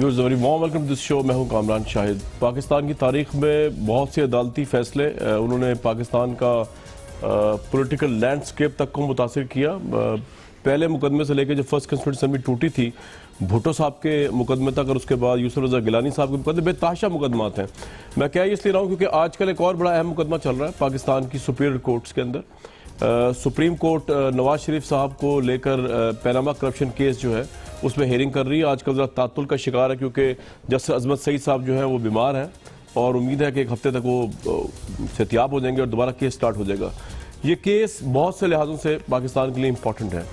Viewers very warm welcome to this show. میں ہوں کامران شاہد. پاکستان کی تاریخ میں بہت سے عدالتی فیصلے انہوں نے پاکستان کا پولیٹیکل لینڈسکیپ تک کو متاثر کیا. پہلے مقدمے سے لے کے جب فرسٹ کنسٹیٹیوشن اسمبلی ٹوٹی تھی بھٹو صاحب کے مقدمے تک اور اس کے بعد یوسف رضا گیلانی صاحب کے مقدمے بے تحاشا مقدمات ہیں. میں کیا اس لیے رہا ہوں کیونکہ آج کل ایک اور بڑا اہم مقدمہ چل رہا ہے پاکستان کی سپیریئر کورٹس کے اندر. سپریم کورٹ نواز شریف صاحب کو لے کر پیناما کرپشن کیس جو ہے اس میں ہیرنگ کر رہی ہے. آج کل ذرا تعطل کا شکار ہے کیونکہ جسٹس عظمت سعید صاحب جو ہیں وہ بیمار ہیں اور امید ہے کہ ایک ہفتے تک وہ صحتیاب ہو جائیں گے اور دوبارہ کیس سٹارٹ ہو جائے گا. یہ کیس بہت سے لحاظوں سے پاکستان کے لیے امپورٹنٹ ہے.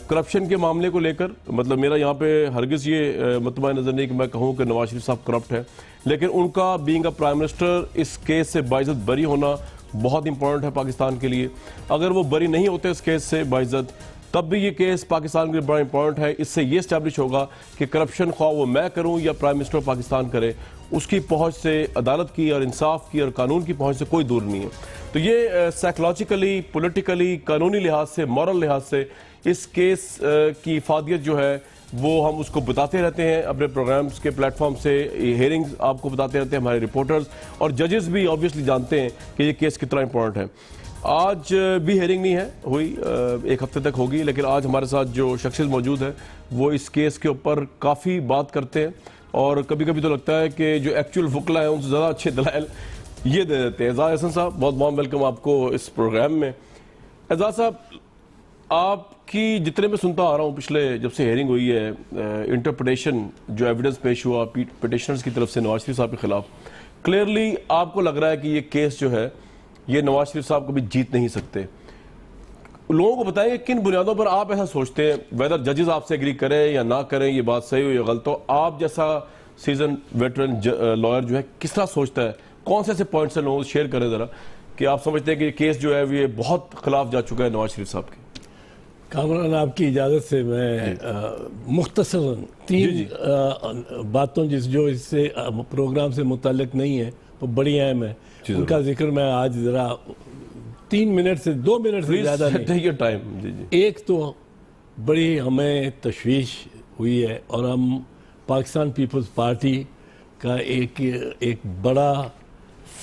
کرپشن کے معاملے کو لے کر مطلب میرا یہاں پہ ہرگز یہ مطمع نظر نہیں کہ میں کہوں کہ نواز شریف صاحب کرپٹ ہے، لیکن ان کا بینگ اے پرائم منسٹر اس کیس سے باعزت بری ہونا بہت امپورٹنٹ ہے پاکستان کے لیے. اگر وہ بری نہیں ہوتے اس کیس سے باعزت تب بھی یہ کیس پاکستان کے لیے بڑا امپورٹنٹ ہے. اس سے یہ اسٹیبلش ہوگا کہ کرپشن خواہ وہ میں کروں یا پرائم منسٹر پاکستان کرے اس کی پہنچ سے عدالت کی اور انصاف کی اور قانون کی پہنچ سے کوئی دور نہیں ہے. تو یہ سائیکولوجیکلی پولیٹیکلی قانونی لحاظ سے مورل لحاظ سے اس کیس کی افادیت جو ہے وہ ہم اس کو بتاتے رہتے ہیں اپنے پروگرامز کے پلیٹ فارم سے. ہیئرنگز آپ کو بتاتے رہتے ہیں ہمارے رپورٹرز اور ججز بھی آبویسلی جانتے ہیں کہ یہ کیس کتنا امپورٹنٹ ہے. آج بھی ہیئرنگ نہیں ہے ہوئی، ایک ہفتے تک ہوگی، لیکن آج ہمارے ساتھ جو شخصیت موجود ہے وہ اس کیس کے اوپر کافی بات کرتے ہیں اور کبھی کبھی تو لگتا ہے کہ جو ایکچوئل وکلا ہیں ان سے زیادہ اچھے دلائل یہ دے دیتے ہیں. اعزاز احسن صاحب بہت بہت ویلکم آپ کو اس پروگرام میں. اعزاز صاحب آپ کی جتنے میں سنتا آ رہا ہوں پچھلے جب سے ہیئرنگ ہوئی ہے انٹرپریٹیشن جو ایویڈنس پیش ہوا پٹیشنرز کی طرف سے نواز شریف صاحب کے خلاف، کلیئرلی آپ کو لگ رہا ہے کہ یہ کیس جو ہے یہ نواز شریف صاحب کو بھی جیت نہیں سکتے. لوگوں کو بتائیں کہ کن بنیادوں پر آپ ایسا سوچتے ہیں، ویدر ججز آپ سے ایگری کریں یا نہ کریں یہ بات صحیح ہو یا غلط ہو، آپ جیسا سیزن ویٹرن لائر جو ہے کس طرح سوچتا ہے، کون سے ایسے پوائنٹس ہیں لوگوں سے شیئر کریں ذرا کہ آپ سمجھتے ہیں کہ یہ کیس جو ہے یہ بہت خلاف جا چکا ہے نواز شریف صاحب کے. کامران آپ کی اجازت سے میں مختصراً تین باتوں جو اس سے پروگرام سے متعلق نہیں ہیں وہ بڑی اہم ہیں ان کا ذکر میں آج ذرا 3 منٹ سے 2 منٹ سے زیادہ نہیں. ایک تو بڑی ہمیں تشویش ہوئی ہے اور ہم پاکستان پیپلز پارٹی کا ایک بڑا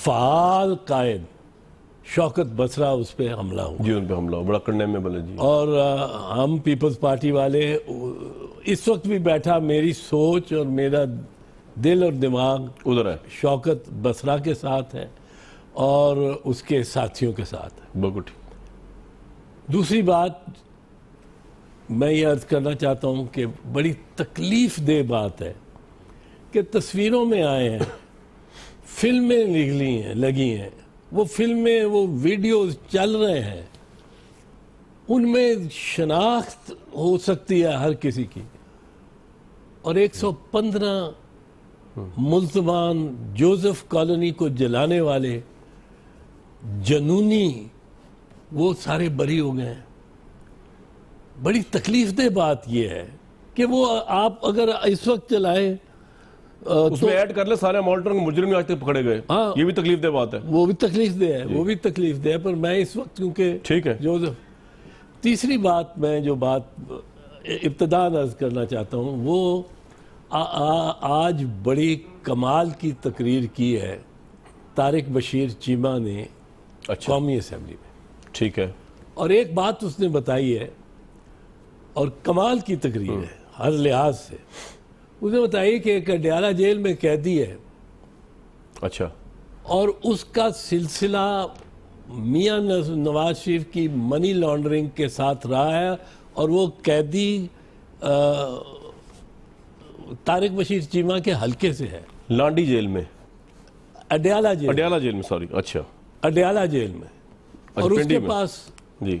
فعال قائد شوکت بسرا اس پہ حملہ ہوا. جی ان پہ حملہ ہوا بڑا کرنے میں بلے جی. اور ہم پیپلز پارٹی والے اس وقت بھی بیٹھا میری سوچ اور میرا دل اور دماغ ادھر ہے شوکت بسرا کے ساتھ ہے اور اس کے ساتھیوں کے ساتھ ہے. بالکل. دوسری بات میں یہ عرض کرنا چاہتا ہوں کہ بڑی تکلیف دہ بات ہے کہ تصویروں میں آئے ہیں، فلمیں لگی ہیں، وہ فلمیں وہ ویڈیوز چل رہے ہیں، ان میں شناخت ہو سکتی ہے ہر کسی کی. اور 115 ملزمان جوزف کالونی کو جلانے والے جنونی وہ سارے بری ہو گئے ہیں. بڑی تکلیف دہ بات یہ ہے کہ وہ آپ اگر اس وقت چلائیں اس میں ایڈ کر لیں سارے مالٹر مجرم آج تک پکڑے گئے. یہ بھی تکلیف دہ بات ہے. وہ بھی تکلیف دہ ہے وہ بھی تکلیف دہ ہے پر میں اس وقت کیونکہ ٹھیک ہے. تیسری بات میں جو بات ابتداء عرض کرنا چاہتا ہوں وہ آج بڑی کمال کی تقریر کی ہے طارق بشیر چیمہ نے قومی اسمبلی میں. ٹھیک ہے. اور ایک بات اس نے بتائی ہے اور کمال کی تقریر ہے ہر لحاظ سے. اس نے بتائی کہ ایک اڈیالہ جیل میں قیدی ہے. اچھا. اور اس کا سلسلہ میاں نواز شریف کی منی لانڈرنگ کے ساتھ رہا ہے اور وہ قیدی طارق بشیر چیمہ کے حلقے سے ہے. لانڈی جیل میں اڈیالہ جیل میں سوری. اچھا. اڈیالہ جیل میں. اور اس کے پاس جی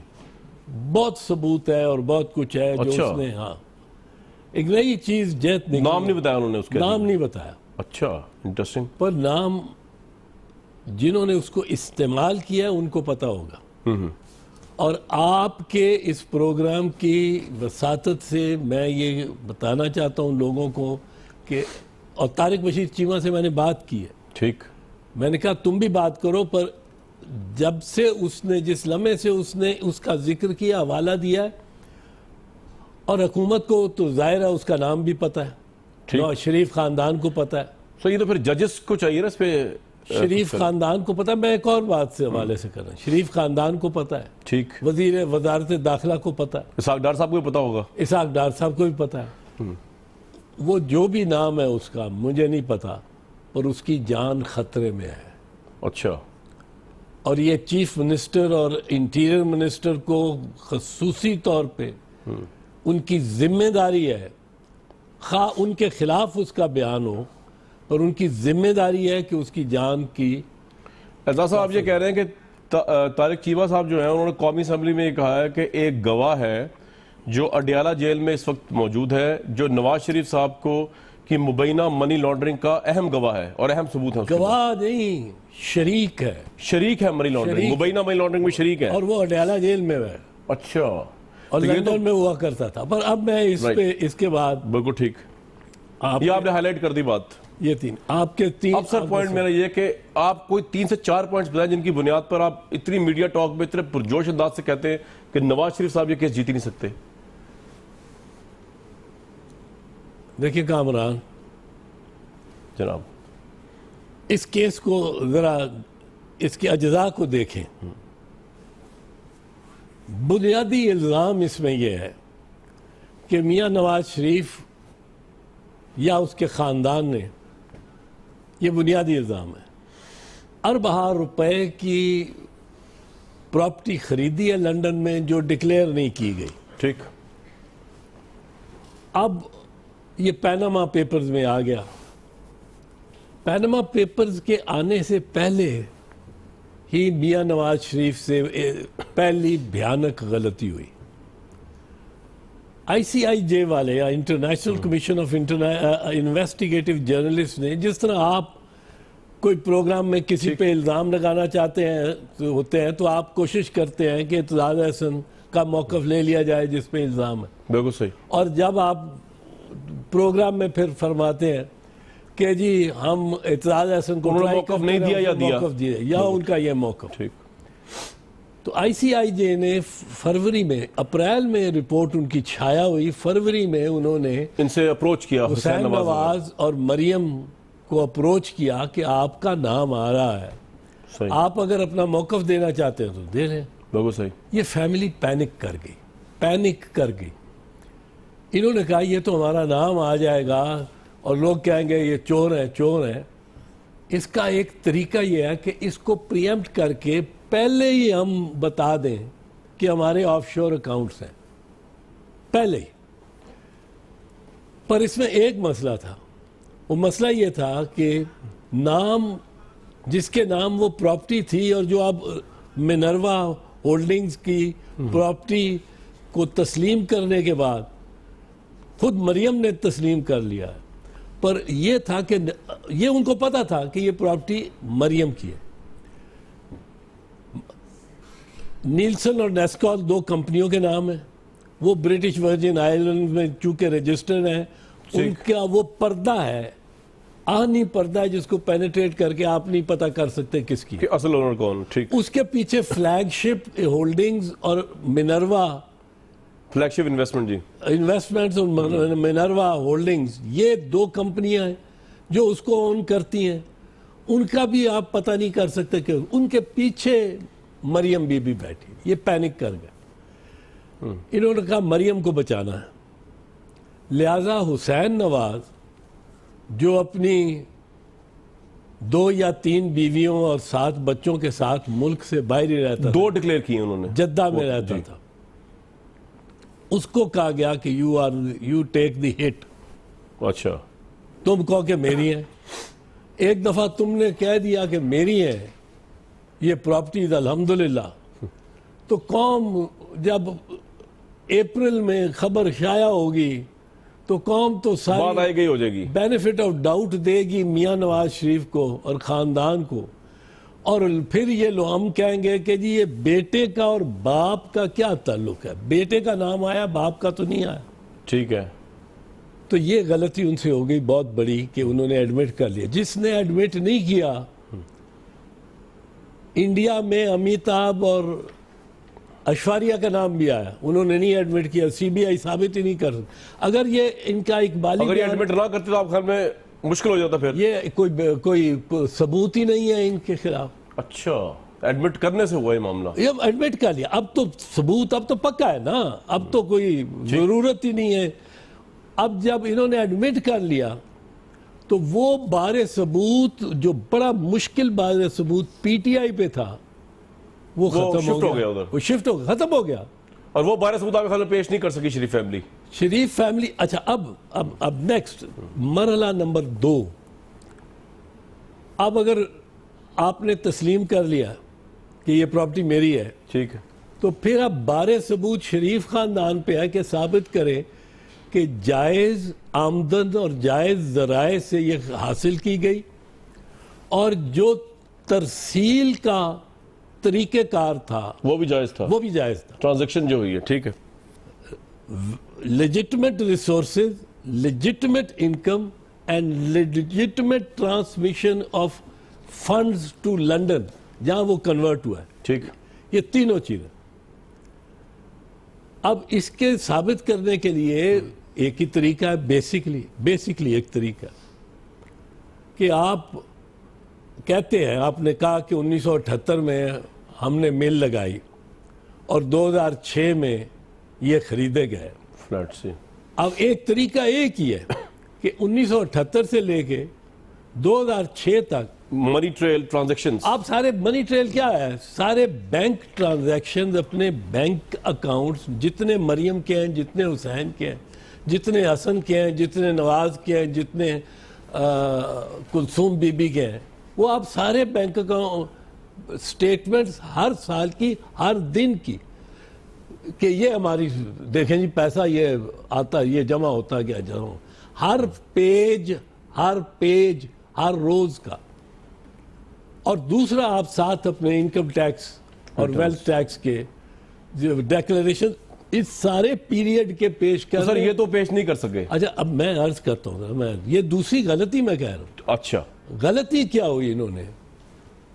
بہت ثبوت ہے اور بہت کچھ ہے جو اس نے ایک نئی چیز جیت نہیں. نام نہیں بتایا انہوں نے اس کے. نام نہیں بتایا. اچھا انٹرسٹنگ. پر نام جنہوں نے اس کو استعمال کیا ان کو پتا ہوگا. اور آپ کے اس پروگرام کی وساطت سے میں یہ بتانا چاہتا ہوں لوگوں کو کہ اور طارق بشیر چیمہ سے میں نے بات کی ہے. ٹھیک. میں نے کہا تم بھی بات کرو پر جب سے اس نے جس لمحے سے اس نے اس کا ذکر کیا حوالہ دیا ہے اور حکومت کو تو ظاہر ہے اس کا نام بھی پتہ ہے. نواز شریف خاندان کو پتہ ہے. سو یہ تو پھر ججز کو چاہیے نا اس پہ. شریف خاندان کو پتہ ہے. میں ایک اور بات سے حوالے سے کر رہا ہوں. شریف خاندان کو پتہ ہے, ٹھیک. وزارت داخلہ کو پتہ ہے, اسحاق ڈار صاحب کو بھی پتا ہوگا. اسحاق ڈار صاحب کو بھی پتہ ہے. وہ جو بھی نام ہے اس کا مجھے نہیں پتا, اور اس کی جان خطرے میں ہے. اچھا. اور یہ چیف منسٹر اور انٹیریئر منسٹر کو خصوصی طور پہ ان کی ذمہ داری ہے, خواہ ان کے خلاف اس کا بیان ہو, اور ان کی ذمہ داری ہے کہ اس کی جان کی. اعزاز صاحب آپ یہ کہہ رہے ہیں کہ طارق چیمہ صاحب جو ہیں انہوں نے قومی اسمبلی میں یہ کہا ہے کہ ایک گواہ ہے جو اڈیالہ جیل میں اس وقت موجود ہے, جو نواز شریف صاحب کو کی مبینہ منی لانڈرنگ کا اہم گواہ ہے اور اہم ثبوت ہے. گواہ نہیں, شریک ہے. شریک ہے منی لانڈرنگ, مبینہ منی لانڈرنگ میں شریک ہے. اور وہ اڈیالہ جیل میں ہے. اچھا. اور لندن میں ہوا کرتا تھا. پر اب میں اس کے بعد بالکل ٹھیک, یہ آپ نے ہائی لائٹ کر دی بات. یہ تین آپ کے تین. اب سر پوائنٹ میرا یہ کہ آپ کوئی 3 سے 4 پوائنٹس بتائیں جن کی بنیاد پر آپ اتنی میڈیا ٹاک میں اتنے پرجوش انداز سے کہتے ہیں کہ نواز شریف صاحب یہ کیس جیت ہی نہیں سکتے. دیکھیں کامران جناب, اس کیس کو ذرا اس کے اجزاء کو دیکھیں. بنیادی الزام اس میں یہ ہے کہ میاں نواز شریف یا اس کے خاندان نے, یہ بنیادی الزام ہے, اربہ روپے کی پراپرٹی خریدی ہے لندن میں جو ڈکلیئر نہیں کی گئی. ٹھیک. اب یہ پیناما پیپرز میں آ گیا. پیناما پیپرز کے آنے سے پہلے ہی میاں نواز شریف سے پہلی بھیانک غلطی ہوئی. آئی سی آئی جے والے یا international commission of investigative journalist نے, جس طرح آپ کوئی پروگرام میں کسی پہ الزام لگانا چاہتے ہیں تو آپ کوشش کرتے ہیں کہ اعتزاز احسن کا موقف لے لیا جائے جس پہ الزام ہے. بالکل صحیح. اور جب آپ پروگرام میں پھر فرماتے ہیں کہ جی ہم اعتزاز احسن کو موقف نہیں دیا یا ان کا یہ موقف. ٹھیک. تو آئی سی آئی جے نے فروری میں, اپریل میں رپورٹ ان کی چھایا ہوئی, فروری میں انہوں نے ان سے اپروچ کیا, حسین نواز اور مریم کو اپروچ کیا کہ آپ کا نام آ رہا ہے, صحیح, آپ اگر اپنا موقف دینا چاہتے ہیں تو دے لیں. بالکل صحیح. یہ فیملی پینک کر گئی. انہوں نے کہا یہ تو ہمارا نام آ جائے گا اور لوگ کہیں گے یہ چور ہیں. اس کا ایک طریقہ یہ ہے کہ اس کو پریمپٹ کر کے پہلے ہی ہم بتا دیں کہ ہمارے آف شور اکاؤنٹس ہیں, پہلے ہی. پر اس میں ایک مسئلہ تھا. وہ مسئلہ یہ تھا کہ نام, جس کے نام وہ پراپرٹی تھی اور جو اب منروا ہولڈنگز کی پراپرٹی کو تسلیم کرنے کے بعد خود مریم نے تسلیم کر لیا ہے, پر یہ تھا کہ یہ ان کو پتا تھا کہ یہ پراپرٹی مریم کی ہے. نیلسن اور نیسکال 2 کمپنیوں کے نام ہیں, وہ برٹش ورجن آئلینڈ میں چونکہ رجسٹرڈ ہیں, ان کا وہ پردہ ہے, آہنی پردہ ہے جس کو پینیٹریٹ کر کے آپ نہیں پتہ کر سکتے کس کی, کہ اصل اونر کون. ٹھیک. اس کے پیچھے فلیگ شپ ہولڈنگز اور منروا فلیگ شپ انویسٹمنٹ, جی انویسٹمنٹس اور منروا ہولڈنگز, یہ 2 کمپنیاں ہیں جو اس کو اون کرتی ہیں. ان کا بھی آپ پتہ نہیں کر سکتے کہ ان کے پیچھے مریم بی بی بیٹھی. یہ پینک کر گئے. انہوں نے کہا مریم کو بچانا ہے, لہذا حسین نواز جو اپنی 2 یا 3 بیویوں اور 7 بچوں کے ساتھ ملک سے باہر ہی رہتا تھا, 2 ڈکلیئر کیے انہوں نے, جدہ میں رہتا تھا, اس کو کہا گیا کہ یو ٹیک دی ہٹ. اچھا, تم کہو کہ میری ہے. ایک دفعہ تم نے کہہ دیا کہ میری ہے یہ پراپرٹیز الحمدللہ, تو قوم جب اپریل میں خبر شائع ہوگی تو قوم تو بات آئے گئی ہو جائے گی, بینیفٹ آف ڈاؤٹ دے گی میاں نواز شریف کو اور خاندان کو, اور پھر یہ ہم کہیں گے کہ جی یہ بیٹے کا اور باپ کا کیا تعلق ہے, بیٹے کا نام آیا باپ کا تو نہیں آیا. ٹھیک ہے. تو یہ غلطی ان سے ہو گئی بہت بڑی کہ انہوں نے ایڈمٹ کر لیا. جس نے ایڈمٹ نہیں کیا, انڈیا میں امیتابھ اور اشواریہ کا نام بھی آیا, انہوں نے نہیں ایڈمٹ کیا, سی بی آئی ثابت ہی نہیں کر سکتی. اگر یہ ان کا اقبالی اگر یہ ایڈمٹ نہ کرتے تو آپ خیال میں مشکل ہو جاتا پھر؟ یہ کوئی ثبوت ہی نہیں ہے ان کے خلاف. اچھا, ایڈمٹ کرنے سے ہوا یہ معاملہ؟ یہ ایڈمٹ کر لیا, اب تو ثبوت اب تو پکا ہے نا, اب تو کوئی ضرورت ہی نہیں ہے. اب جب انہوں نے ایڈمٹ کر لیا تو وہ بار ثبوت جو بڑا مشکل بار ثبوت پی ٹی آئی پہ تھا وہ ختم ہو گیا ادھر, وہ شفٹ ہو گیا, ختم ہو گیا. اور وہ بار ثبوت آپ کے خیال میں پیش نہیں کر سکی شریف فیملی؟ شریف فیملی, اچھا اب نیکسٹ مرحلہ نمبر 2. اب اگر آپ نے تسلیم کر لیا کہ یہ پراپرٹی میری ہے, ٹھیک ہے, تو پھر اب بار ثبوت شریف خاندان پہ ہے کہ ثابت کرے کہ جائز آمدن اور جائز ذرائع سے یہ حاصل کی گئی, اور جو ترسیل کا طریقہ کار تھا وہ بھی جائز تھا, وہ بھی جائز تھا. ٹرانزیکشن جو ہوئی ہے, ٹھیک ہے, legitimate resources, legitimate income and legitimate transmission of funds to London جہاں وہ کنورٹ ہوا ہے, ٹھیک, یہ تینوں چیزیں. اب اس کے ثابت کرنے کے لیے ایک ہی طریقہ ہے, بیسکلی ایک طریقہ کہ آپ کہتے ہیں, آپ نے کہا کہ 1978 میں ہم نے مل لگائی اور 2006 میں یہ خریدے گئے فلیٹ سے. اب ایک طریقہ ایک ہی ہے کہ 1978 سے لے کے 2006 تک منی ٹریل ٹرانزیکشن, آپ سارے منی ٹریل کیا ہے, سارے بینک ٹرانزیکشن اپنے بینک اکاؤنٹس, جتنے مریم کے ہیں, جتنے حسین کے ہیں, جتنے حسن کے ہیں, جتنے نواز کے ہیں, جتنے کلثوم بی بی کے ہیں, وہ آپ سارے بینک اکاؤنٹ سٹیٹمنٹس ہر سال کی, ہر دن کی, کہ یہ ہماری دیکھیں جی پیسہ یہ آتا, یہ جمع ہوتا گیا, ہر پیج ہر روز کا. اور دوسرا آپ ساتھ اپنے انکم ٹیکس اور ویلتھ ٹیکس کے ڈیکلریشن اس سارے پیریڈ کے پیش کر. سر یہ تو پیش نہیں کر سکے. اچھا اب میں عرض کرتا ہوں, یہ دوسری غلطی میں کہہ رہا ہوں. اچھا, غلطی کیا ہوئی انہوں نے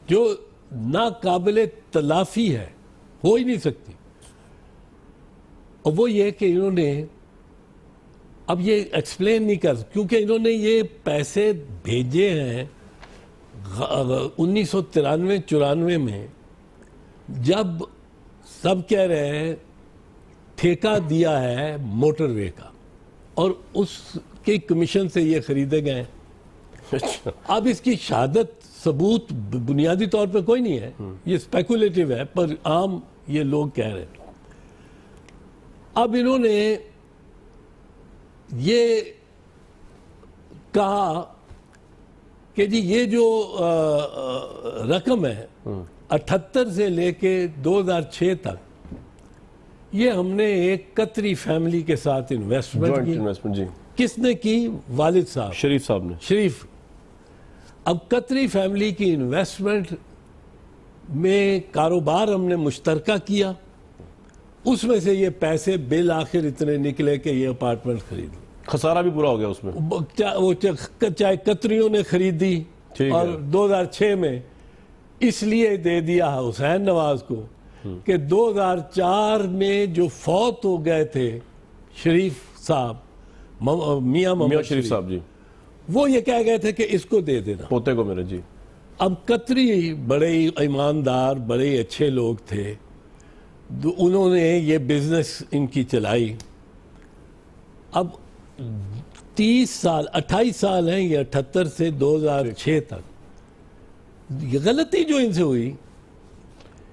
جو ناقابل تلافی ہے, ہو ہی نہیں سکتی, اور وہ یہ کہ انہوں نے اب یہ ایکسپلین نہیں کر, کیونکہ انہوں نے یہ پیسے بھیجے ہیں 1993-94 میں, جب سب کہہ رہے ہیں ٹھیکہ دیا ہے موٹر وے کا, اور اس کے کمیشن سے یہ خریدے گئے. اب اس کی شہادت ثبوت بنیادی طور پہ کوئی نہیں ہے, یہ اسپیکولیٹو ہے, پر عام یہ لوگ کہہ رہے ہیں. اب انہوں نے یہ کہا کہ جی یہ جو رقم ہے 78 سے لے کے 2006 تک, یہ ہم نے ایک قطری فیملی کے ساتھ انویسٹمنٹ کی. کس نے کی؟ والد صاحب, شریف صاحب نے. شریف. اب قطری فیملی کی انویسٹمنٹ میں کاروبار ہم نے مشترکہ کیا, اس میں سے یہ پیسے بالآخر اتنے نکلے کہ یہ اپارٹمنٹ خرید. خسارہ بھی پورا ہو گیا اس میں, وہ چاہے قطریوں نے خریدی, اور 2006 میں اس لیے دے دیا حسین نواز کو کہ 2004 میں جو فوت ہو گئے تھے شریف صاحب, میاں محمد شریف صاحب جی, وہ یہ کہہ گئے تھے کہ اس کو دے دینا پوتے کو میرے. جی. اب قطری بڑے ایماندار, بڑے اچھے لوگ تھے, انہوں نے یہ بزنس ان کی چلائی. اب 30 سال 28 سال ہیں یہ 78 سے 2006 تک. یہ غلطی جو ان سے ہوئی,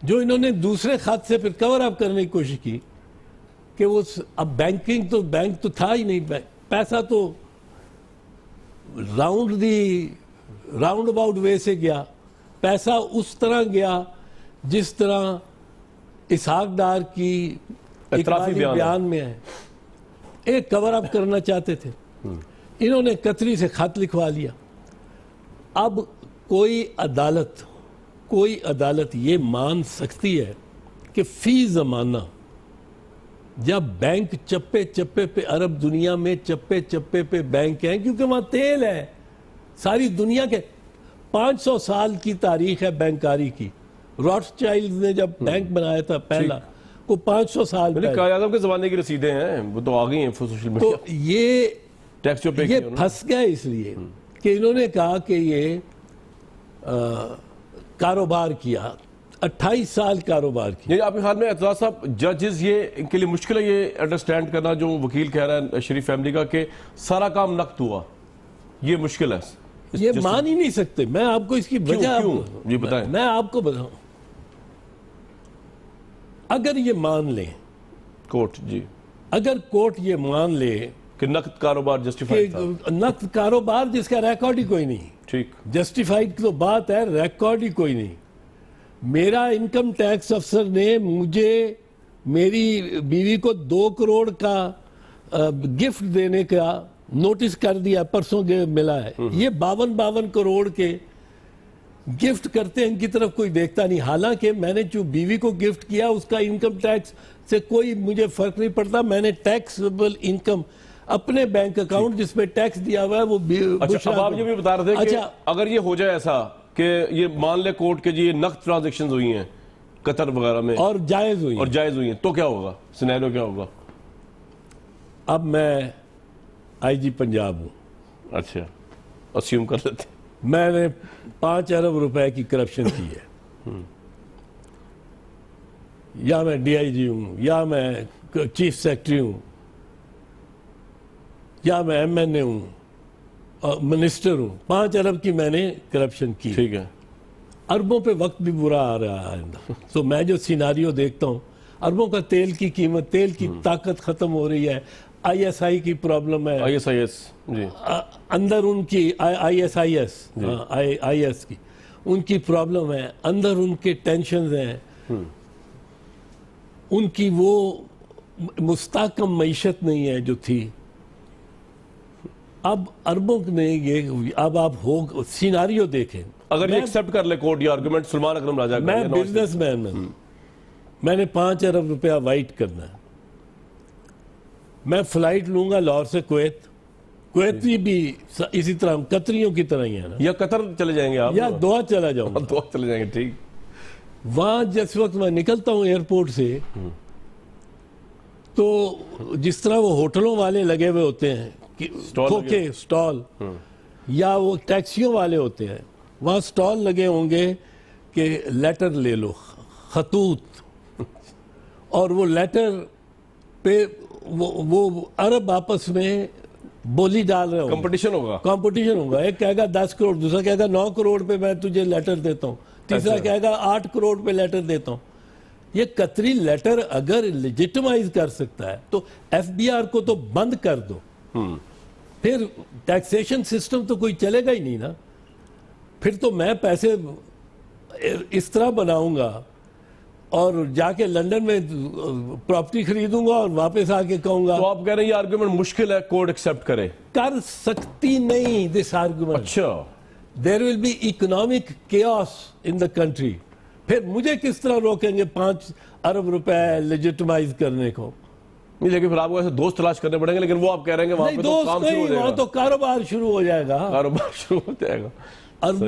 جو انہوں نے دوسرے خط سے پھر کور اپ کرنے کی کوشش کی کہ وہ اب بینک تو تھا ہی نہیں, پیسہ تو راؤنڈ اباؤٹ وے سے گیا, پیسہ اس طرح گیا جس طرح اسحاق ڈار کی اقبالی بیان میں ہے. ایک کور اپ کرنا چاہتے تھے, انہوں نے قطری سے خط لکھوا لیا. اب کوئی عدالت یہ مان سکتی ہے کہ فی زمانہ جب بینک چپے چپے پہ, عرب دنیا میں چپے چپے پہ بینک ہیں, کیونکہ وہاں تیل ہے, ساری دنیا کے 500 سال کی تاریخ ہے بینکاری کی. راٹس چائلڈ نے جب بینک بنایا تھا پہلا, کو 500 سال پہلے. قائد اعظم کے زمانے کی رسیدیں ہیں, وہ تو آ گئی ہیں سوشل تو میڈیا. یہ ٹیکس جو پے یہ کیا پھنس گیا اس لیے کہ انہوں نے کہا کہ یہ کاروبار کیا, 28 سال کاروبار کیا. یعنی آپ کے خیال میں اعتراض صاحب, ججز یہ ان کے لیے مشکل ہے یہ انڈرسٹینڈ کرنا جو وکیل کہہ رہا ہے شریف فیملی کا کہ سارا کام نقد ہوا, یہ مشکل ہے؟ یہ مان ہی نہیں سکتے. میں آپ کو اس کی وجہ یہ بتائیں. میں آپ کو بتاؤں, اگر یہ مان لیں کورٹ, جی, اگر کورٹ یہ مان لے کہ نقد کاروبار جسٹیفائڈ تھا, نقد کاروبار جس کا ریکارڈ ہی کوئی نہیں, ٹھیک, جسٹیفائڈ تو بات ہے, ریکارڈ ہی کوئی نہیں. میرا انکم ٹیکس افسر نے مجھے میری بیوی کو 2 کروڑ کا گفٹ دینے کا نوٹس کر دیا, پرسوں ملا ہے. یہ 52 کروڑ کے گفٹ کرتے ہیں, ان کی طرف کوئی دیکھتا نہیں. حالانکہ میں نے جو بیوی کو گفٹ کیا اس کا انکم ٹیکس سے کوئی مجھے فرق نہیں پڑتا. میں نے ٹیکسیبل انکم اپنے بینک اکاؤنٹ جس میں ٹیکس دیا ہوا ہے وہ. اچھا, اب آپ یہ بھی بتا رہے تھے کہ اگر یہ ہو جائے ایسا کہ یہ مان لے کورٹ کے جی یہ نقد ٹرانزیکشنز ہوئی ہیں قطر وغیرہ میں اور جائز ہوئی ہیں, تو کیا ہوگا, سینیریو کیا ہوگا؟ اب میں آئی جی پنجاب ہوں. اچھا, اسیوم کر لیتے. میں نے 5 ارب روپے کی کرپشن کی ہے, یا میں ڈی آئی جی ہوں, یا میں چیف سیکرٹری ہوں, یا میں ایم این اے ہوں, منسٹر ہوں. 5 ارب کی میں نے کرپشن کی. ٹھیک ہے, اربوں پہ وقت بھی برا آ رہا ہے. تو میں جو سیناریو دیکھتا ہوں, اربوں کا تیل کی قیمت, تیل کی طاقت ختم ہو رہی ہے. آئی ایس آئی کی پرابلم ہے, آئی ایس آئی ایس, جی, اندر ان کی I S I S, I S کی ان کی پرابلم ہے, اندر ان کے ٹینشنز ہیں, ان کی وہ مستحکم معیشت نہیں ہے جو تھی. اب اربوں نے یہ, اب آپ سیناریو دیکھیں. اگر یہ ایکسپٹ کر لے کورٹ یہ آرگومنٹ سلمان اکرم راجہ کا, میں بزنس مین ہوں, میں نے 5 ارب روپیہ وائٹ کرنا ہے. میں فلائٹ لوں گا لاہور سے کویت بھی اسی طرح قطریوں کی طرح ہی ہے نا, یا قطر چلے جائیں گے آپ, یا دوحہ چلا جاؤں گا. دوحہ چلے جائیں گے, ٹھیک. وہاں جس وقت میں نکلتا ہوں ایئرپورٹ سے, تو جس طرح وہ ہوٹلوں والے لگے ہوئے ہوتے ہیں کھوکھے سٹال, یا وہ ٹیکسیوں والے ہوتے ہیں, وہاں سٹال لگے ہوں گے کہ لیٹر لے لو, خطوط, اور وہ لیٹر پہ وہ عرب آپس میں بولی ڈال رہے ہوں, کمپٹیشن ہوگا. ایک کہے گا 10 کروڑ, دوسرا کہے گا 9 کروڑ پہ میں تجھے لیٹر دیتا ہوں, تیسرا کہے گا 8 کروڑ پہ لیٹر دیتا ہوں. یہ قطری لیٹر اگر لیجیٹمائز کر سکتا ہے تو ایف بی آر کو تو بند کر دو, پھر ٹیکسیشن سسٹم تو کوئی چلے گا ہی نہیں نا. پھر تو میں پیسے اس طرح بناؤں گا اور جا کے لندن میں پراپرٹی خریدوں گا اور واپس آ کے کہوں گا. تو آپ کہہ رہے ہیں یہ آرگومنٹ مشکل ہے کورٹ ایکسپٹ کرے؟ کر سکتی نہیں دس آرگومنٹ. اچھا, there will be economic chaos in the country. پھر مجھے کس طرح روکیں گے 5 ارب روپے لیجیٹمائز کرنے کو؟ نہیں, لیکن پھر آپ کو ایسے دوست تلاش کرنے پڑیں گے, لیکن وہ آپ کہہ رہے ہیں کہ وہاں پہ تو کام شروع ہو جائے گا, وہاں تو کاروبار شروع ہو جائے گا. کاروبار شروع ہو جائے گا. عرب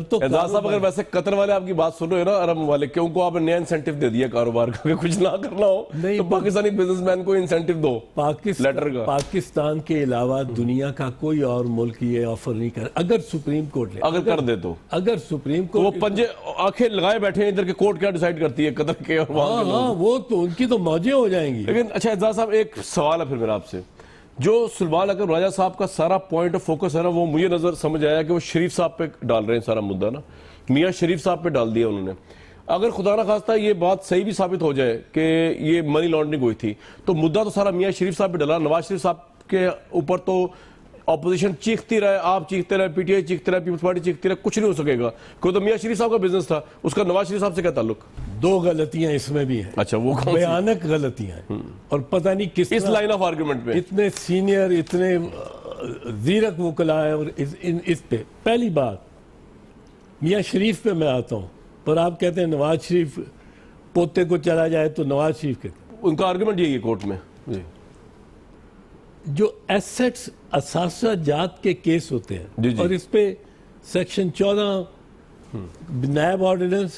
تو اعزاز صاحب, اگر ویسے قطر والے آپ کی بات سن رہے ہیں نا, عرب والے, کہ ان کو آپ نے نیا انسینٹو دے دیا کاروبار کا کہ کچھ نہ کرنا ہو تو پاکستانی بزنس مین کو انسینٹو دو لیٹر کا. پاکستان کے علاوہ دنیا کا کوئی اور ملک یہ آفر نہیں کر, اگر سپریم کورٹ اگر کر دے تو, اگر سپریم وہ کورٹ پنجے آنکھیں لگائے بیٹھے ہیں ادھر کے کورٹ کیا ڈیسائیڈ کرتی ہے قطر کے اور وہاں کے. ہاں, وہ تو ان کی تو موجیں ہو جائیں گی. لیکن اچھا اعزاز صاحب, ایک سوال ہے پھر میرا آپ سے. جو سلمان اکرم راجہ صاحب کا سارا پوائنٹ آف فوکس ہے نا, وہ مجھے نظر سمجھ آیا کہ وہ شریف صاحب پہ ڈال رہے ہیں سارا مدعا نا, میاں شریف صاحب پہ ڈال دیا انہوں نے. اگر خدا نہ خواستہ یہ بات صحیح بھی ثابت ہو جائے کہ یہ منی لانڈرنگ ہوئی تھی, تو مدعا تو سارا میاں شریف صاحب پہ ڈالا. نواز شریف صاحب کے اوپر تو اپوزیشن چیختی رہے, آپ چیختے رہے, پی ٹی آئی چیختے رہے, پیپلز پارٹی چیختی رہے, کچھ نہیں ہو سکے گا, کیونکہ تو میاں شریف صاحب کا بزنس تھا, اس کا نواز شریف صاحب سے کیا تعلق؟ 2 غلطیاں اس میں بھی ہیں. اچھا, وہ بھیانک غلطیاں ہیں, اور پتہ نہیں کس اس لائن آف آرگومنٹ پہ اتنے سینئر, اتنے زیرک وکلاء ہیں. اور اس پہ پہلی بات میاں شریف پہ میں آتا ہوں, پر آپ کہتے ہیں نواز شریف پوتے کو چلا جائے تو نواز شریف کہتے ہیں. ان کا آرگومنٹ یہی ہے کورٹ میں, جو ایسٹس اثاثہ جات کے کیس ہوتے ہیں, جی, اور اس پہ section 14 NAB ordinance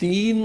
3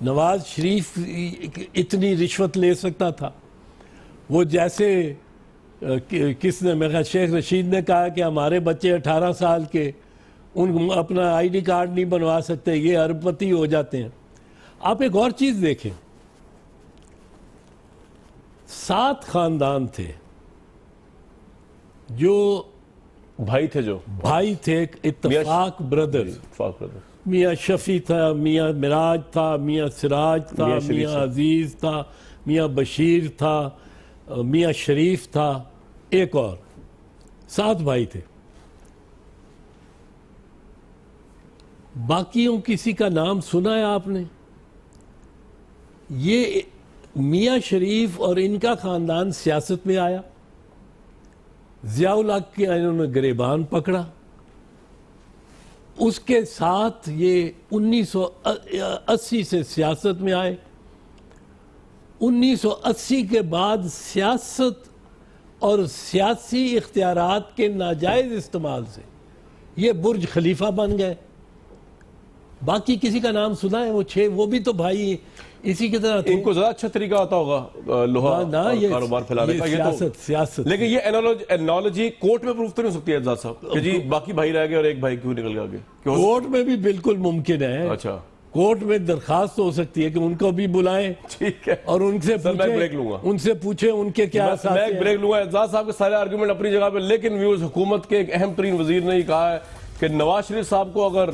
Nawaz Sharif اتنی رشوت لے سکتا تھا؟ وہ جیسے کس نے، میرا شیخ رشید نے کہا کہ ہمارے بچے 18 سال کے ان اپنا آئی ڈی کارڈ نہیں بنوا سکتے، یہ ارب پتی ہو جاتے ہیں۔ آپ ایک اور چیز دیکھیں، 7 خاندان تھے جو بھائی تھے اتفاق بردر، میاں شفیع تھا، میاں مراج تھا، میاں سراج تھا، میاں عزیز تھا، میاں بشیر تھا، میاں شریف تھا، ایک اور 7 بھائی تھے۔ باقیوں کسی کا نام سنا ہے آپ نے؟ یہ میاں شریف اور ان کا خاندان سیاست میں آیا، ضیاء الحق کے انہوں نے گریبان پکڑا، اس کے ساتھ یہ 1980 سے سیاست میں آئے۔ 1980 کے بعد سیاست اور سیاسی اختیارات کے ناجائز استعمال سے یہ برج خلیفہ بن گئے۔ باقی کسی کا نام سنا ہے؟ وہ 6 وہ بھی تو بھائی اسی کی طرح تھے۔ ان کو زیادہ اچھا طریقہ آتا ہوگا لوہا اور کاروبار پھیلانے کا۔ یہ سیاست، لیکن یہ انالوجی کورٹ میں پروف تو نہیں ہو سکتی اعجاز صاحب کہ جی باقی بھائی رہ گئے اور ایک بھائی کیوں نکل گیا آگے؟ کورٹ میں بھی بالکل ممکن ہے۔ اچھا، کورٹ میں درخواست ہو سکتی ہے کہ ان کو بھی بلائیں، ٹھیک ہے، اور ان سے پوچھیں ان کے کیا میں ایک بریک لوں گا۔ اعجاز صاحب کے سارے آرگومنٹ اپنی جگہ پہ، لیکن ویورز، حکومت کے ایک اہم ترین وزیر نے یہ کہا ہے کہ نواز شریف صاحب کو اگر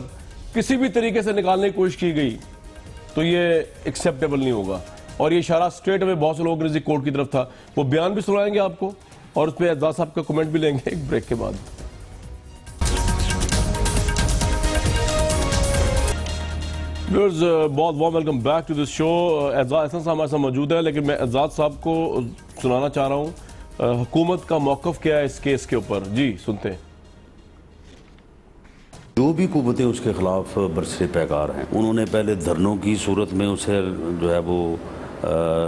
کسی بھی طریقے سے نکالنے کی کوشش کی گئی تو یہ ایکسیپٹیبل نہیں ہوگا، اور یہ اشارہ سٹریٹ میں بہت سے لوگ نزدیک کورٹ کی طرف تھا۔ وہ بیان بھی سنائیں گے آپ کو اور اس پہ اعجاز صاحب کا کمنٹ بھی لیں گے ایک بریک کے بعد۔ ویورز، بہت warm welcome back to this show. Ejaz Ahsan صاحب ہمارے ساتھ موجود ہیں، لیکن میں اعجاز صاحب کو سنانا چاہ رہا ہوں حکومت کا موقف کیا ہے اس کیس کے اوپر۔ جی سنتے ہیں۔ جو بھی قوتیں اس کے خلاف برسر پیکار ہیں، انہوں نے پہلے دھرنوں کی صورت میں اسے جو ہے وہ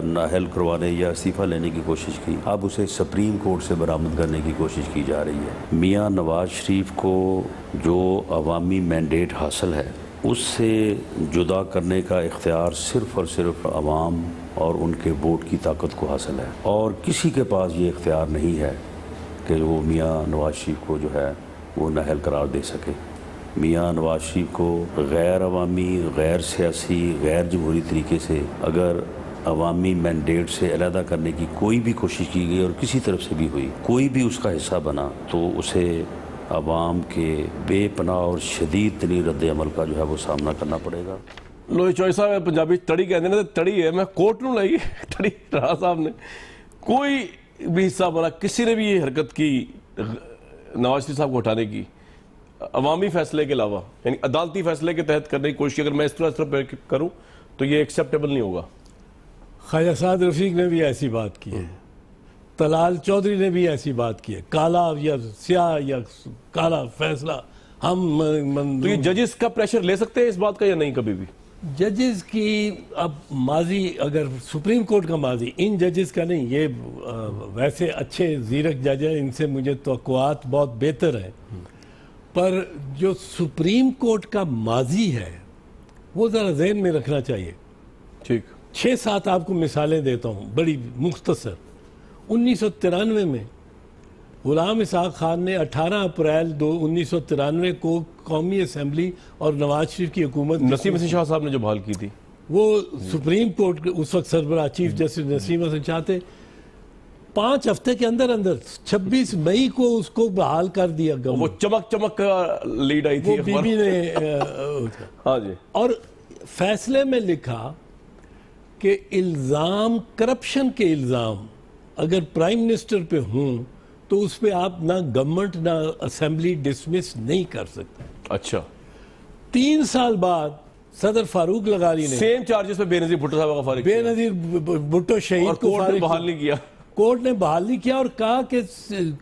نااہل کروانے یا استعفیٰ لینے کی کوشش کی، اب اسے سپریم کورٹ سے برآمد کرنے کی کوشش کی جا رہی ہے۔ میاں نواز شریف کو جو عوامی مینڈیٹ حاصل ہے اس سے جدا کرنے کا اختیار صرف اور صرف عوام اور ان کے ووٹ کی طاقت کو حاصل ہے، اور کسی کے پاس یہ اختیار نہیں ہے کہ وہ میاں نواز شریف کو جو ہے وہ نااہل قرار دے سکے۔ میاں نواز شریف کو غیر عوامی، غیر سیاسی، غیر جمہوری طریقے سے اگر عوامی مینڈیٹ سے علیحدہ کرنے کی کوئی بھی کوشش کی گئی اور کسی طرف سے بھی ہوئی، کوئی بھی اس کا حصہ بنا، تو اسے عوام کے بے پناہ اور شدید ترین رد عمل کا جو ہے وہ سامنا کرنا پڑے گا۔ لوہی چوئی صاحب پنجابی تڑی کہتے ہیں، تڑی ہے، میں کوٹ نوں لائی تڑی راہ صاحب نے کوئی بھی حصہ بنا، کسی نے بھی یہ حرکت کی نواز شریف صاحب کو ہٹانے کی عوامی فیصلے کے علاوہ، یعنی عدالتی فیصلے کے تحت کرنے کی کوشش، اگر میں اس طرح کروں تو یہ ایکسیپٹیبل نہیں ہوگا۔ خواجہ سعد رفیق نے بھی ایسی بات کی ہے، طلال چودھری نے بھی ایسی بات کی ہے، کالا یا سیاہ یا کالا فیصلہ ہم تو یہ ججز کا پریشر لے سکتے ہیں اس بات کا یا نہیں کبھی بھی؟ ججز کی اب ماضی، اگر سپریم کورٹ کا ماضی ان ججز کا نہیں، یہ ویسے اچھے زیرک جج ہیں، ان سے مجھے توقعات بہت بہتر ہیں، پر جو سپریم کورٹ کا ماضی ہے وہ ذرا ذہن میں رکھنا چاہیے۔ ٹھیک، 6-7 آپ کو مثالیں دیتا ہوں بڑی مختصر۔ 1993 میں غلام اسحاق خان نے 18 اپریل 1993 کو قومی اسمبلی اور نواز شریف کی حکومت، نسیم حسن شاہ صاحب نے جو بحال کی تھی، وہ سپریم کورٹ کے اس وقت سربراہ چیف جسٹس نسیم حسن شاہ تھے، 5 ہفتے کے اندر 26 مئی کو اس کو بحال کر دیا گیا۔ وہ چمک کا لیڈ آئی تھی وہ بی بی نے ہاں جی، اور فیصلے میں لکھا کہ الزام، کرپشن کے الزام اگر پرائم منسٹر پہ ہوں تو اس پہ آپ نہ گورنمنٹ نہ اسمبلی ڈسمس نہیں کر سکتے۔ اچھا، 3 سال بعد صدر فاروق لغاری نے سیم چارجز پہ بے نظیر بھٹو صاحب کا فارغ بے نظیر بھٹو شہید کو کورٹ نے بحال نہیں کیا، کورٹ نے بحال نہیں کیا اور کہا کہ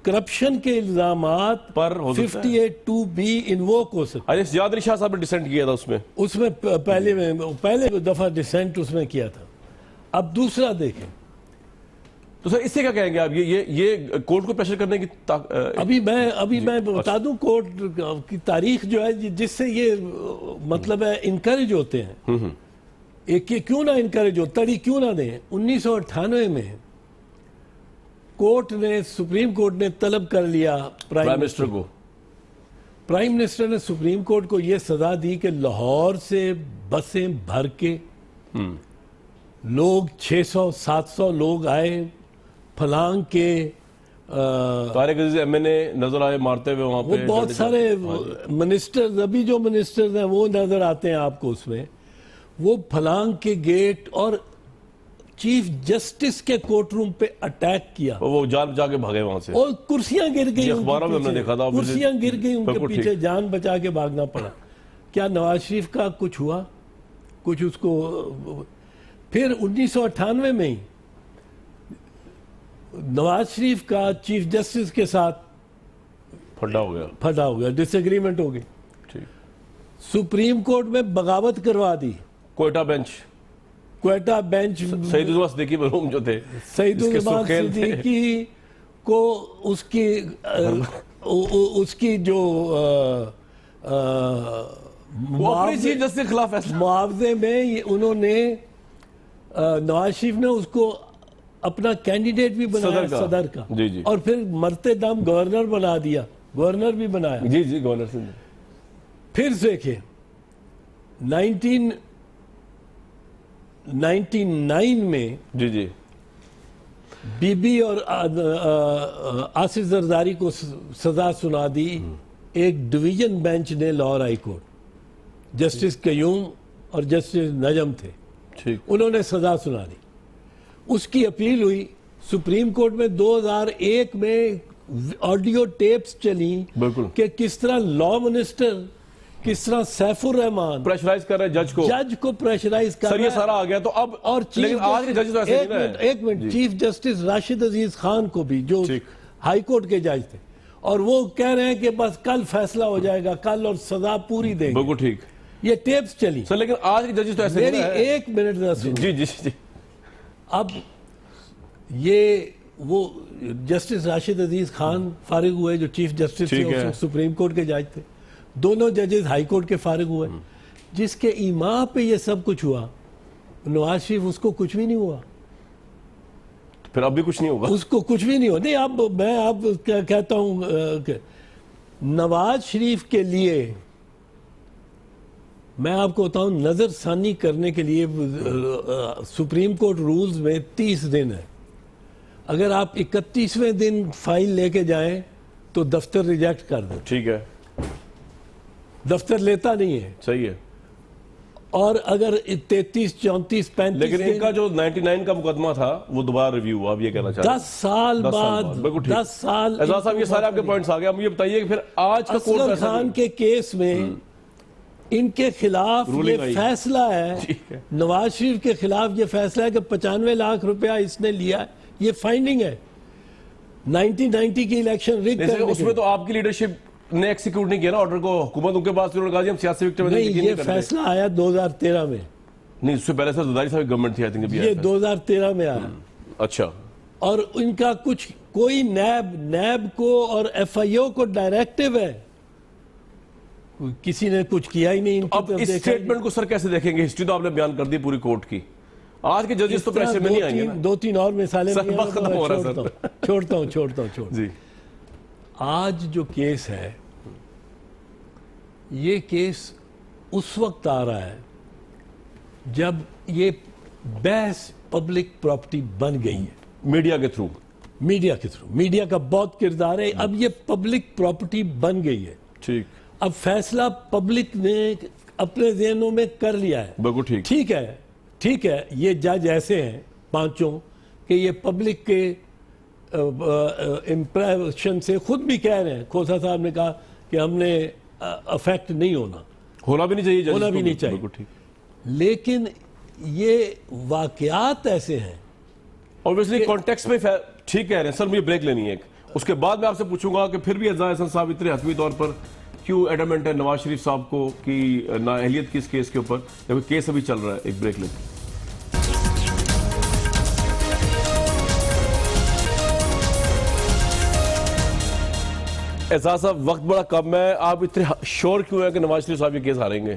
کرپشن کے الزامات پر 58(2)B انووک ہو سکتے۔ ارے سجاد علی شاہ صاحب نے ڈیسنٹ کیا تھا اس میں پہلے دفعہ ڈیسنٹ اس میں کیا تھا۔ اب دوسرا دیکھیں تو سر اس سے کیا کہیں گے آپ؟ یہ کورٹ کو پریشر کرنے کی ابھی میں بتا دوں کورٹ کی تاریخ جو ہے جس سے یہ مطلب ہے انکریج ہوتے ہیں۔ ایک یہ کیوں نہ انکریج ہو, تڑی کیوں نہ دیں. 1998 میں کورٹ نے, سپریم کورٹ نے طلب کر لیا پرائم منسٹر کو, پرائم منسٹر نے سپریم کورٹ کو یہ سزا دی کہ لاہور سے بسیں بھر کے لوگ 600-700 لوگ آئے, پھلانگ کے طارق عزیز ایم این اے نظر آئے مارتے ہوئے وہاں وہ پہ, بہت سارے منسٹرز, ابھی جو منسٹرز ہیں وہ نظر آتے ہیں آپ کو اس میں. وہ پھلانگ کے گیٹ اور چیف جسٹس کے کورٹ روم پہ اٹیک کیا, وہ جان بچا کے بھاگے وہاں سے, اور کرسیاں گر گئی, اخباروں میں ہم نے دیکھا تھا, کرسیاں گر گئی ان کے بالکل پیچھے, جان بچا کے بھاگنا پڑا. کیا نواز شریف کا کچھ ہوا؟ کچھ اس کو. پھر 1998 میں ہی نواز شریف کا چیف جسٹس کے ساتھ پھڈا ہو گیا, ڈس ایگریمنٹ ہو گئی. ٹھیک. سپریم کورٹ میں بغاوت کروا دی. کوئٹہ بینچ, کوئٹہ بینچ, سعید الزمان صدیقی مرحوم جو تھے, سعید الزمان صدیقی کو اس کی جو معاوضے میں انہوں نے, نواز شریف نے اس کو اپنا کینڈیڈیٹ بھی بنایا صدر کا, اور پھر مرتے دم گورنر بنا دیا, گورنر بھی بنایا. جی گورنر سے. پھر دیکھیں 1999 میں جی بی بی اور آصف زرداری کو سزا سنا دی ایک ڈویژن بینچ نے لاہور ہائی کورٹ. جسٹس قیوم اور جسٹس نجم تھے, انہوں نے سزا سنا دی. اس کی اپیل ہوئی سپریم کورٹ میں. 2001 میں آڈیو ٹیپس چلیں کہ کس طرح لا منسٹر, کس طرح سیف الرحمان پریشرائز کر رہے جج کو پریشرائز کر رہا ہے. یہ سارا آ گیا تو اب, اور لیکن آج کے جج تو ایسے نہیں رہے. ایک منٹ, چیف جسٹس راشد عزیز خان کو بھی, جو ہائی کورٹ کے جج تھے, اور وہ کہہ رہے ہیں کہ بس کل فیصلہ ہو جائے گا, کل, اور سزا پوری دیں گے. بالکل ٹھیک. یہ ٹیپس چلی سر, لیکن آج کے ججز تو ایسے نہیں رہے. ایک منٹ ذرا سنو. جی. اب یہ وہ جسٹس راشد عزیز خان فارغ ہوئے جو چیف جسٹس تھے, سپریم کورٹ کے جج تھے. دونوں ججز ہائی کورٹ کے فارغ ہوئے. جس کے ایما پہ یہ سب کچھ ہوا, نواز شریف, اس کو کچھ بھی نہیں ہوا. پھر اب بھی کچھ نہیں ہوگا, اس کو کچھ بھی نہیں ہوا. نہیں, اب میں کہتا ہوں کہ نواز شریف کے لیے میں آپ کو بتاؤں, نظر ثانی کرنے کے لیے سپریم کورٹ رولز میں 30 دن ہے. اگر آپ 31ویں دن فائل لے کے جائیں تو دفتر ریجیکٹ کر دیں. ٹھیک ہے, دفتر لیتا نہیں ہے. صحیح ہے. اور اگر 33, 34, 35 لیکن ان کا جو 99 کا مقدمہ تھا وہ دوبارہ ریویو ہوا, اب یہ کہنا چاہتا ہوں 10 سال بعد. 10 سال. اعزاز صاحب, یہ سارے آپ کے پوائنٹس آ گئے. اب مجھے بتائیے کہ پھر آج کا کورٹ اصغر خان کے کیس میں ان کے خلاف یہ فیصلہ ہے, نواز شریف کے خلاف یہ فیصلہ ہے کہ 95 لاکھ روپیہ اس نے لیا. یہ فائنڈنگ ہے 1990 کی الیکشن ریگ کرنے. اس میں تو آپ کی لیڈرشپ نے ایکسیکیوٹ نہیں کیا نا آرڈر کو, حکومت ان کے پاس, انہوں نے کہا جی ہم سیاسی وکٹم نہیں. یہ فیصلہ آیا 2013 میں. نہیں, اس سے پہلے سر زرداری صاحب گورنمنٹ تھی, یہ 2013 میں آیا. اچھا. اور ان کا کچھ کوئی نیب کو اور ایف آئی او کو ڈائریکٹیو ہے, کسی نے کچھ کیا ہی نہیں. اب اس سٹیٹمنٹ کو سر کیسے دیکھیں گے؟ ہسٹری تو آپ نے بیان کر دی پوری کورٹ کی. آج کے ججز تو پریشر میں نہیں آئیں گے. 2-3 اور مثالیں چھوڑتا ہوں. جی. آج جو کیس ہے, یہ کیس اس وقت آ رہا ہے جب یہ بحث پبلک پراپرٹی بن گئی ہے. میڈیا کے تھرو. میڈیا کا بہت کردار ہے. اب یہ پبلک پراپرٹی بن گئی ہے. ٹھیک. اب فیصلہ پبلک نے اپنے ذہنوں میں کر لیا ہے. بالکل ٹھیک ہے. یہ جج ایسے ہیں 5 کہ یہ پبلک کے امپریشن سے خود بھی کہہ رہے ہیں. کھوسا صاحب نے کہا کہ ہم نے افیکٹ نہیں ہونا بھی نہیں چاہیے. لیکن یہ واقعات ایسے ہیں. اوبویسلی کانٹیکسٹ میں ٹھیک کہہ رہے ہیں سر. مجھے بریک لینی ہے ایک, اس کے بعد میں آپ سے پوچھوں گا کہ پھر بھی اعزاز احسن صاحب اتنے حتمی طور پر کیوں ایڈمنٹ ہے نواز شریف صاحب کو کی نااہلیت کی اس کیس کے اوپر, جبکہ کیس ابھی چل رہا ہے. ایک بریک لیں. اعزاز صاحب, وقت بڑا کم ہے, آپ اتنے شور کیوں ہیں کہ نواز شریف صاحب یہ کیس ہاریں گے؟